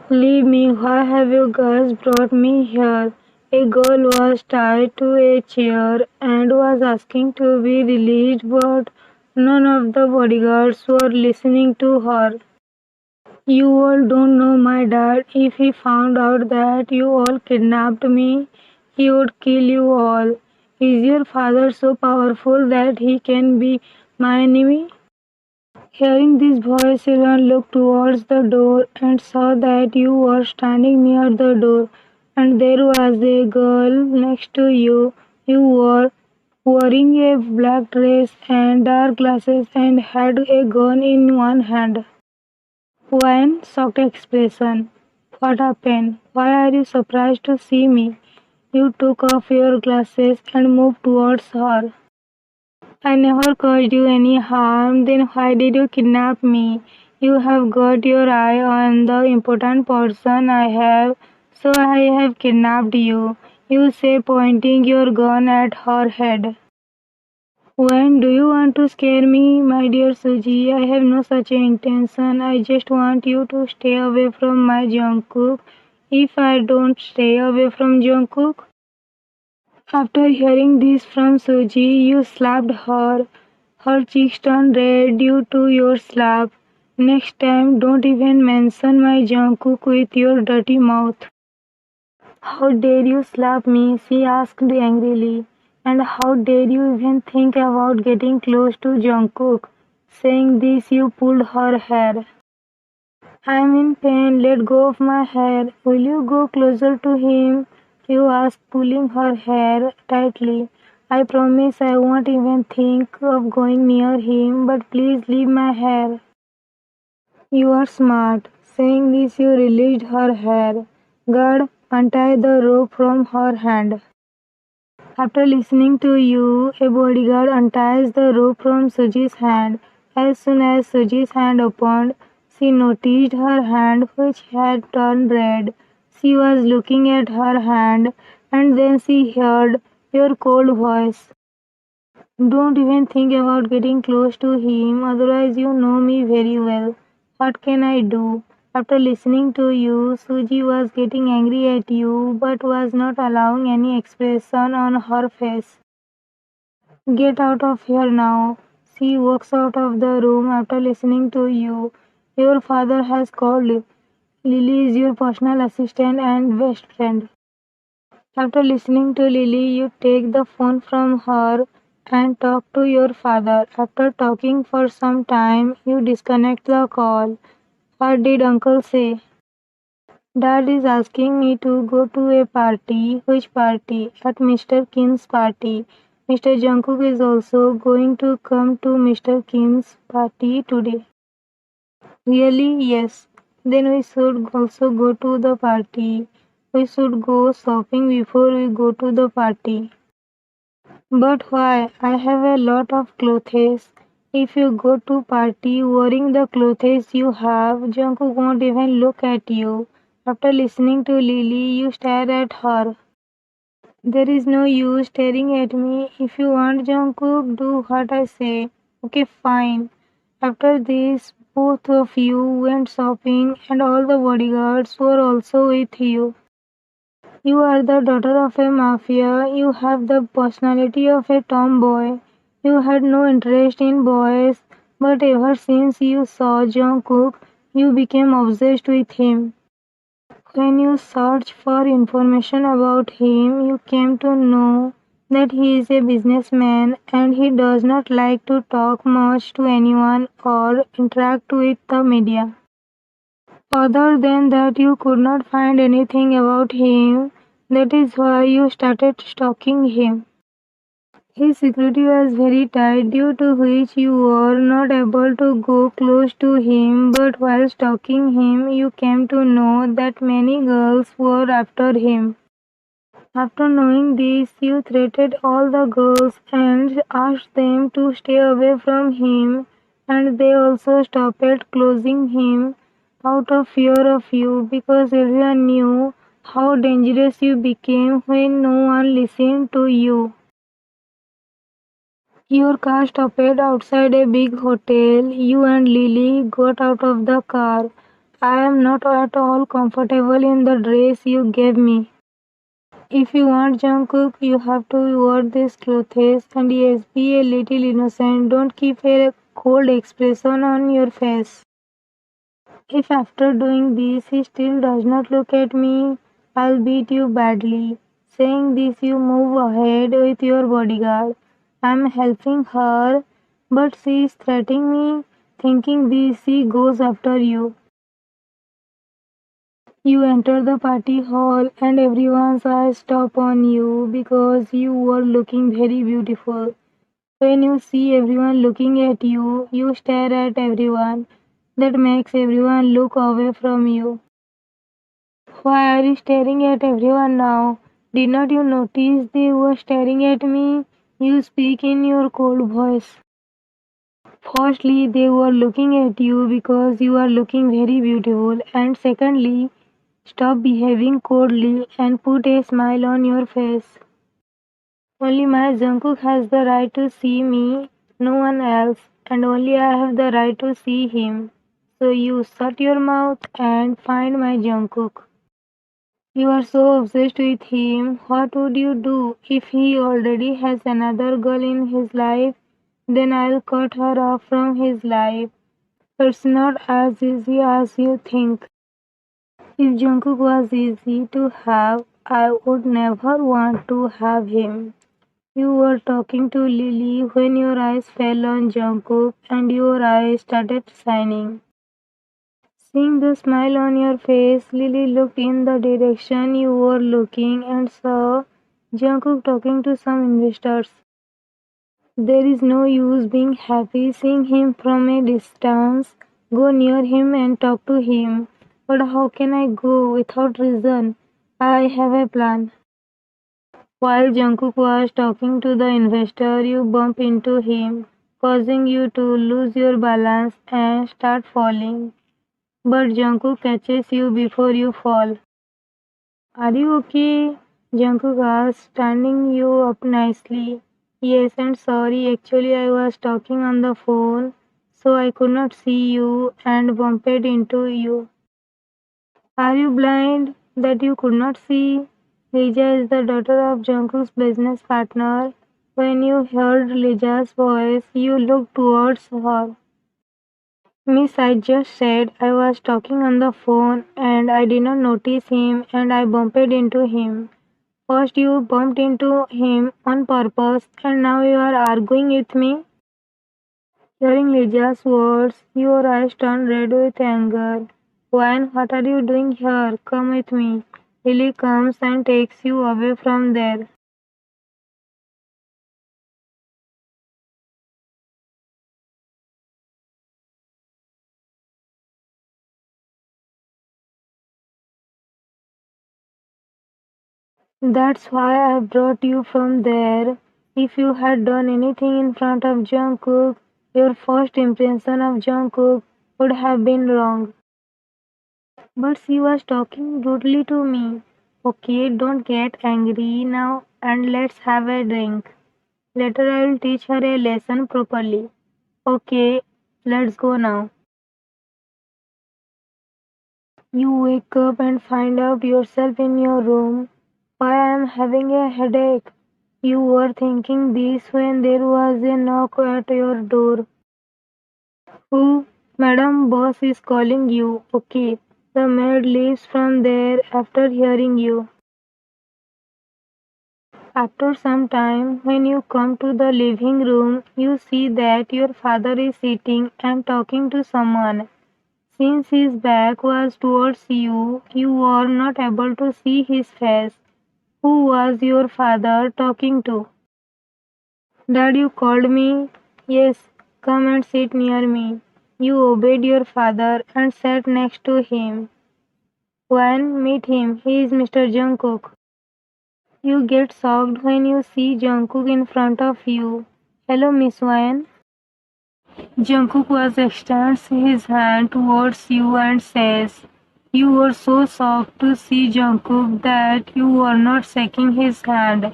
Leave me, why have you guys brought me here? A girl was tied to a chair and was asking to be released, but none of the bodyguards were listening to her. You all don't know my dad. If he found out that you all kidnapped me, he would kill you all. Is your father so powerful that he can be my enemy? Hearing this voice, everyone looked towards the door and saw that you were standing near the door, and there was a girl next to you. You were wearing a black dress and dark glasses and had a gun in one hand. One shocked expression. What happened? Why are you surprised to see me? You took off your glasses and moved towards her. I never caused you any harm, then why did you kidnap me? You have got your eye on the important person I have, so I have kidnapped you. You say, pointing your gun at her head. When do you want to scare me, my dear Suji? I have no such intention. I just want you to stay away from my jungkook. If I don't stay away from jungkook, after hearing this from Suji, you slapped her. Her cheeks turned red due to your slap. Next time, don't even mention my jungkook with your dirty mouth. How dare you slap me? She asked angrily. And how dare you even think about getting close to Jungkook? Saying this, you pulled her hair. I'm in pain. Let go of my hair. Will you go closer to him? You asked, pulling her hair tightly. I promise I won't even think of going near him, but please leave my hair. You are smart. Saying this, you released her hair. Guard, untie the rope from her hand. After listening to you, a bodyguard unties the rope from Suji's hand. As soon as Suji's hand opened, she noticed her hand, which had turned red. She was looking at her hand, and then she heard your cold voice. Don't even think about getting close to him, otherwise you know me very well. What can I do? After listening to you, Suji was getting angry at you but was not allowing any expression on her face. Get out of here now. She walks out of the room after listening to you. Your father has called. Lily is your personal assistant and best friend. After listening to Lily, you take the phone from her and talk to your father. After talking for some time, you disconnect the call. What did uncle say? Dad is asking me to go to a party. Which party? At Mr. Kim's party. Mr. Jungkook is also going to come to Mr. Kim's party today. Really? Yes. Then we should also go to the party. We should go shopping before we go to the party. But why? I have a lot of clothes. If you go to party wearing the clothes you have, Jungkook won't even look at you. After listening to Lily, you stare at her. There is no use staring at me. If you want Jungkook, do what I say. Okay, fine. After this, both of you went shopping and all the bodyguards were also with you. You are the daughter of a mafia. You have the personality of a tomboy. You had no interest in boys, but ever since you saw Jungkook, you became obsessed with him. When you searched for information about him, you came to know that he is a businessman and he does not like to talk much to anyone or interact with the media. Other than that, you could not find anything about him. That is why you started stalking him. His security was very tight, due to which you were not able to go close to him, but while stalking him, you came to know that many girls were after him. After knowing this, you threatened all the girls and asked them to stay away from him, and they also stopped closing him out of fear of you, because everyone knew how dangerous you became when no one listened to you. Your car stopped outside a big hotel. You and Lily got out of the car. I am not at all comfortable in the dress you gave me. If you want jungkook, you have to wear these clothes and yes, be a little innocent. Don't keep a cold expression on your face. If after doing this he still does not look at me, I'll beat you badly. Saying this, you move ahead with your bodyguard. I'm helping her, but she is threatening me, thinking this she goes after you. You enter the party hall and everyone's eyes stop on you because you were looking very beautiful. When you see everyone looking at you, you stare at everyone. That makes everyone look away from you. Why are you staring at everyone now? Did not you notice they were staring at me? You speak in your cold voice. Firstly, they were looking at you because you are looking very beautiful, and secondly, stop behaving coldly and put a smile on your face. Only my Jungkook has the right to see me, no one else, and only I have the right to see him. So you shut your mouth and find my Jungkook. You are so obsessed with him. What would you do if he already has another girl in his life? Then I'll cut her off from his life. It's not as easy as you think. If Jungkook was easy to have, I would never want to have him. You were talking to Lily when your eyes fell on Jungkook and your eyes started shining. Seeing the smile on your face, Lily looked in the direction you were looking and saw Jungkook talking to some investors. There is no use being happy seeing him from a distance. Go near him and talk to him. But how can I go without reason? I have a plan. While Jungkook was talking to the investor, you bump into him, causing you to lose your balance and start falling. But Jungkook catches you before you fall. Are you okay? Jungkook asked, standing you up nicely. Yes, and sorry, actually I was talking on the phone, so I could not see you and bumped into you. Are you blind that you could not see? Lija is the daughter of Jungkook's business partner. When you heard Lija's voice, you looked towards her. Miss, I just said I was talking on the phone and I did not notice him and I bumped into him. First you bumped into him on purpose and now you are arguing with me. Hearing Lija's words, your eyes turned red with anger. Juan, what are you doing here? Come with me. Lily comes and takes you away from there. That's why I brought you from there. If you had done anything in front of Jungkook, your first impression of Jungkook would have been wrong. But she was talking rudely to me. Okay, don't get angry now and let's have a drink. Later I will teach her a lesson properly. Okay, let's go now. You wake up and find out yourself in your room. Why I am having a headache. You were thinking this when there was a knock at your door. Who? Madam boss is calling you. Okay. The maid leaves from there after hearing you. After some time, when you come to the living room, you see that your father is sitting and talking to someone. Since his back was towards you, you were not able to see his face. Who was your father talking to? Dad, you called me? Yes, come and sit near me. You obeyed your father and sat next to him. When meet him, he is Mr. Jungkook. You get shocked when you see Jungkook in front of you. Hello, Miss Wan. Jungkook was extends his hand towards you and says, you were so shocked to see Jungkook that you were not shaking his hand.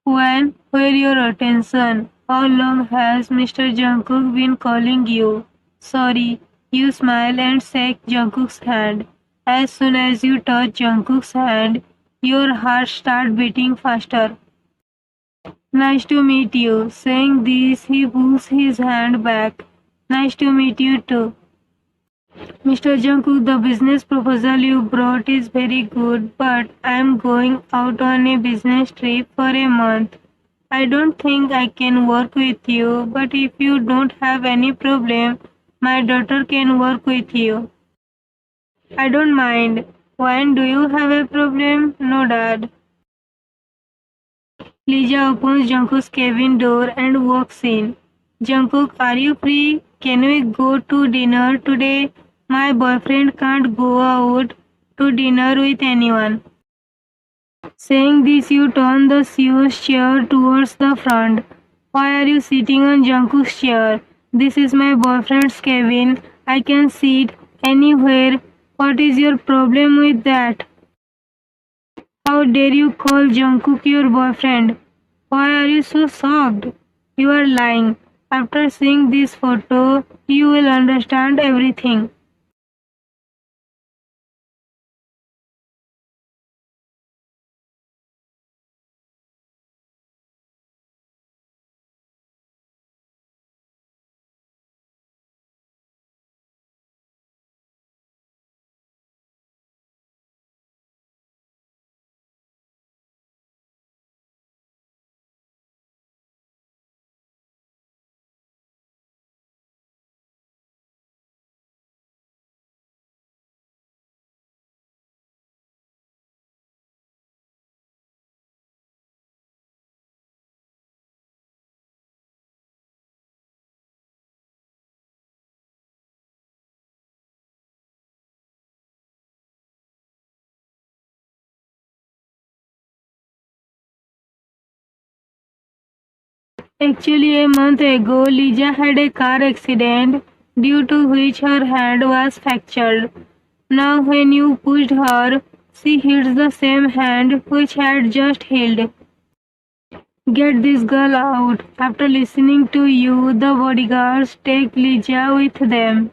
When were your attention? How long has Mr. Jungkook been calling you? Sorry, You smile and shake Jungkook's hand. As soon as you touch Jungkook's hand, your heart starts beating faster. Nice to meet you. Saying this, he pulls his hand back. Nice to meet you too. Mr. Jungkook, the business proposal you brought is very good, but I am going out on a business trip for a month. I don't think I can work with you, but if you don't have any problem, my daughter can work with you. I don't mind. When do you have a problem? No, Dad. Lisa opens Jungkook's cabin door and walks in. Jungkook, are you free? Can we go to dinner today? My boyfriend can't go out to dinner with anyone. Saying this, you turn the Seo's chair towards the front. Why are you sitting on Jungkook's chair? This is my boyfriend's cabin. I can sit anywhere. What is your problem with that? How dare you call Jungkook your boyfriend? Why are you so shocked? You are lying. After seeing this photo, you will understand everything. Actually, a month ago, Lisa had a car accident due to which her hand was fractured. Now, when you pushed her, she hits the same hand which had just healed. Get this girl out. After listening to you, the bodyguards take Lisa with them.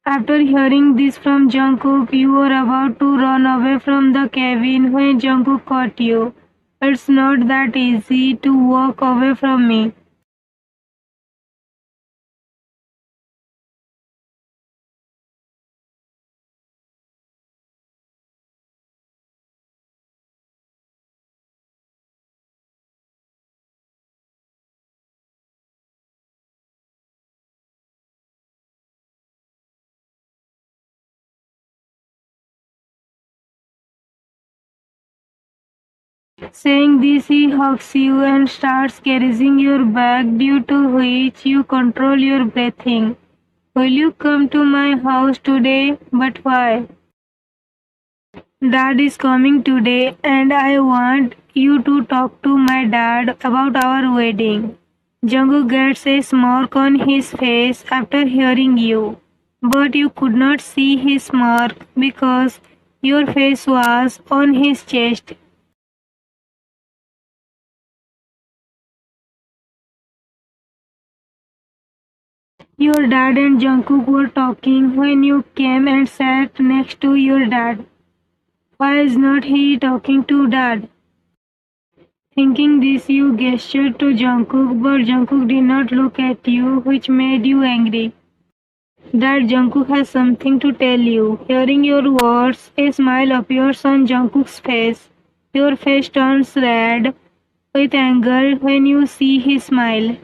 After hearing this from Jungkook, you were about to run away from the cabin when Jungkook caught you. It's not that easy to walk away from me. Saying this, he hugs you and starts caressing your back, due to which you control your breathing. Will you come to my house today? But why? Dad is coming today and I want you to talk to my dad about our wedding. Jungkook gets a smirk on his face after hearing you, but you could not see his smirk because your face was on his chest. Your dad and Jungkook were talking when you came and sat next to your dad. Why is not he talking to dad? Thinking this, you gestured to Jungkook, but Jungkook did not look at you, which made you angry. that Jungkook has something to tell you. Hearing your words, a smile appears on Jungkook's face. Your face turns red with anger when you see his smile.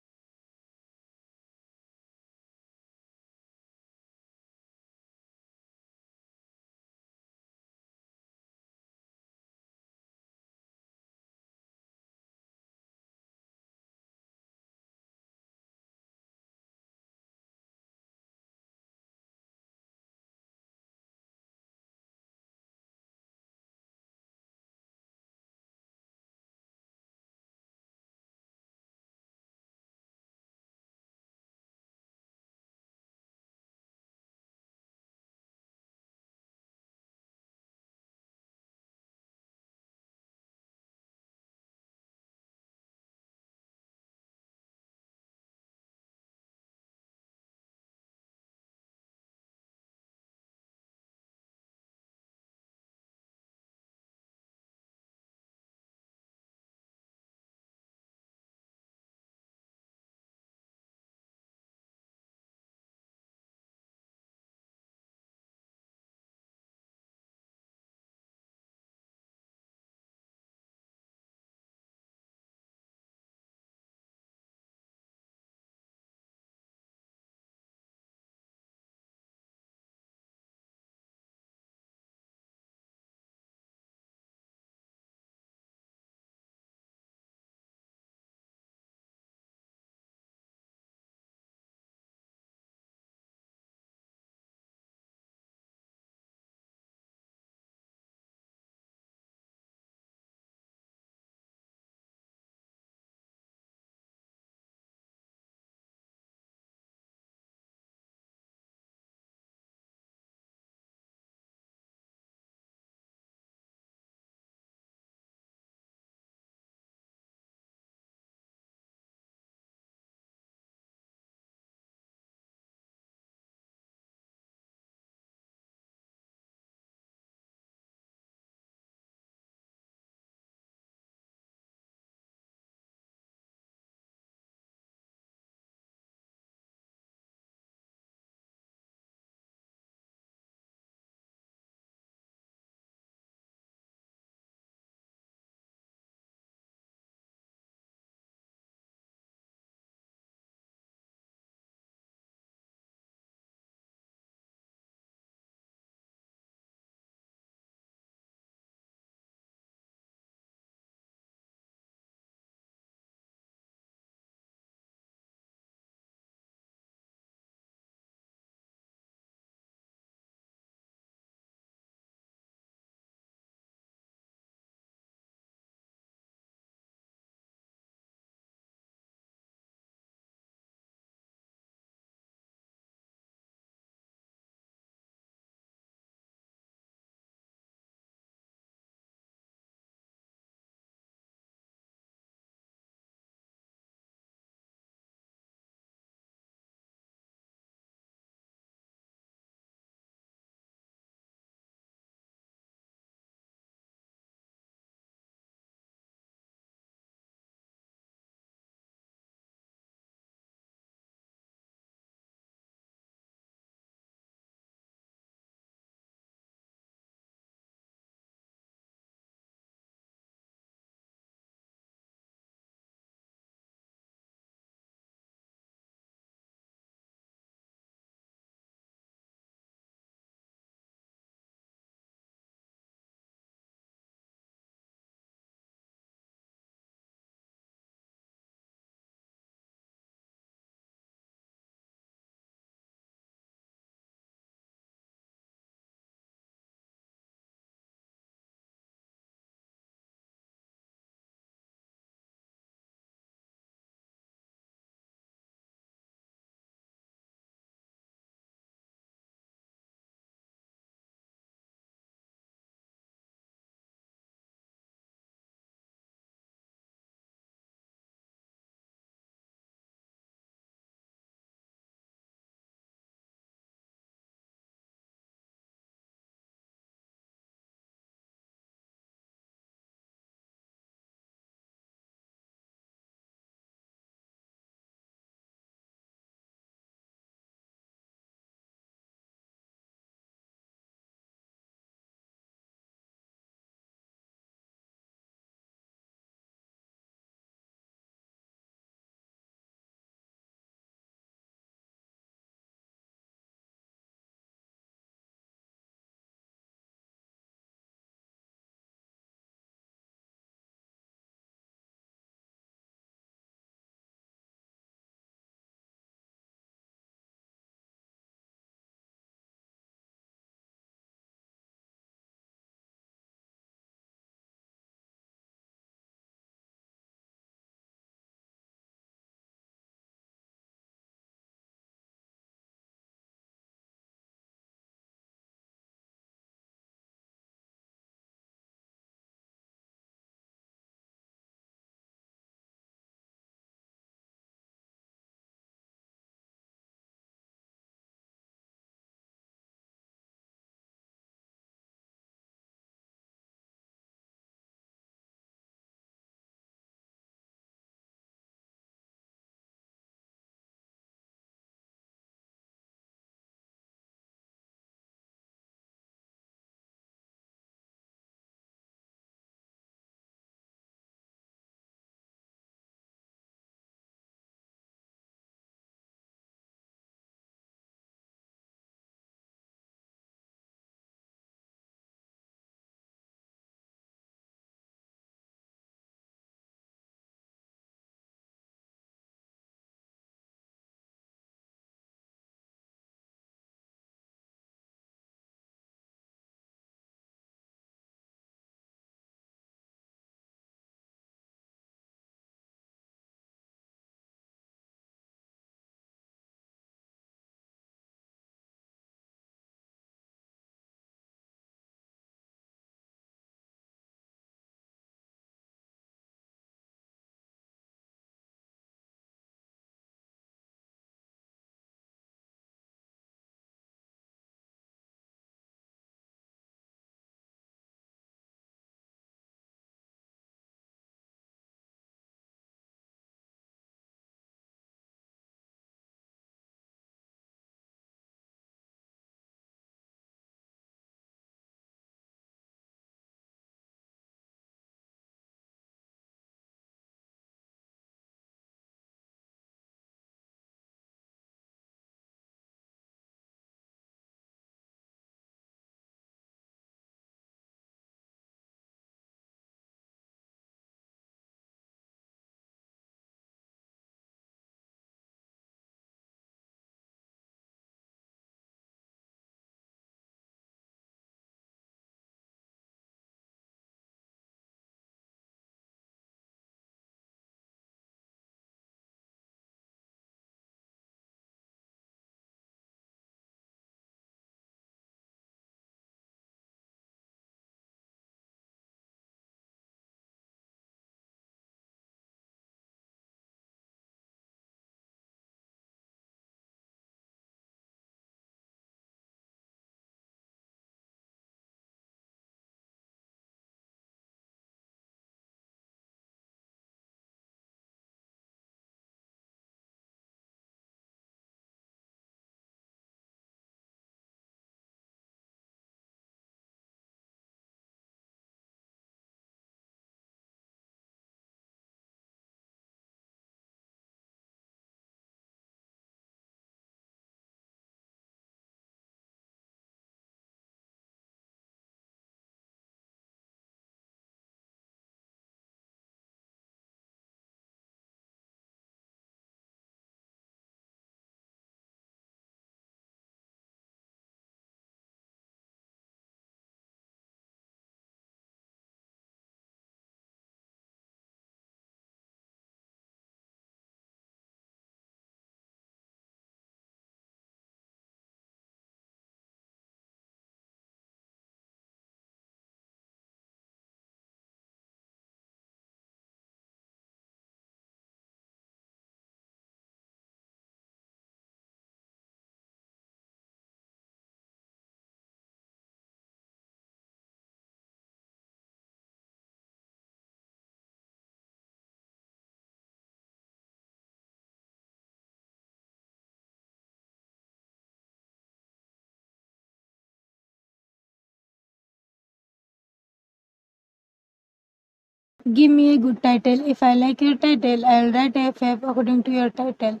Give me a good title. If I like your title, I'll write a FF according to your title.